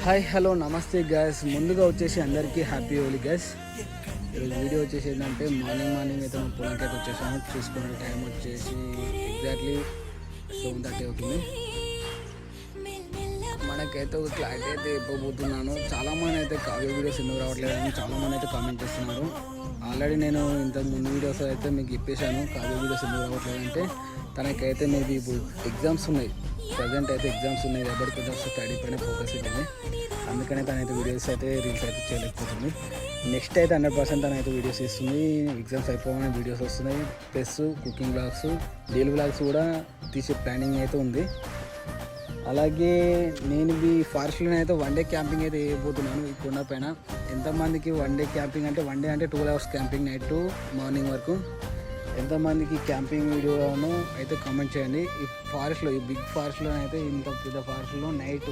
Hi hello నమస్తే gas. ముందుగా వచ్చేసి అందరికీ హ్యాపీ హోలీ గ్యాస్. ఈరోజు వీడియో వచ్చేసి ఏంటంటే మార్నింగ్ అయితే మనం పొలంకి అయితే వచ్చేసాము. చూసుకునే టైం వచ్చేసి ఎగ్జాక్ట్లీ 7:30 అవుతుంది. మనకైతే ఒక క్లారిటీ అయితే ఇవ్వబోతున్నాను. చాలామంది అయితే కావ్య వీడియోస్ ఎందుకు రావట్లేదని చాలామంది అయితే కామెంట్ చేస్తున్నారు. ఆల్రెడీ నేను ఇంతకు ముందు వీడియోస్ అయితే మీకు చెప్పేశాను కావ్య వీడియోస్ ఎందుకు రావట్లేదంటే తనకైతే మేబీ ఇప్పుడు ఎగ్జామ్స్ ఉన్నాయి. ప్రజెంట్ అయితే ఎగ్జామ్స్ ఉన్నాయి కాబట్టి కొంచెం స్టడీ పైన ఫోకస్ ఉంటుంది. అందుకనే తనైతే వీడియోస్ అయితే రీల్స్ అయితే చేయలేకపోతుంది. నెక్స్ట్ అయితే 100% తనైతే వీడియోస్ ఇస్తుంది. ఎగ్జామ్స్ అయిపోగానే వీడియోస్ వస్తున్నాయి. Plus cooking blogs, daily blogs కూడా తీసే ప్లానింగ్ అయితే ఉంది. అలాగే నేను ఈ ఫారెస్ట్లోనే అయితే 1 డే క్యాంపింగ్ అయితే వేయబోతున్నాను. ఈ కొండ పైన ఎంతమందికి 1 డే క్యాంపింగ్ అంటే 1 డే అంటే 12 hours camping night to morning వరకు ఎంతమందికి క్యాంపింగ్ వీడియోను అయితే కామెంట్ చేయండి. ఈ ఫారెస్ట్లో, ఈ బిగ్ ఫారెస్ట్లో అయితే ఇంత పెద్ద ఫారెస్ట్లో నైట్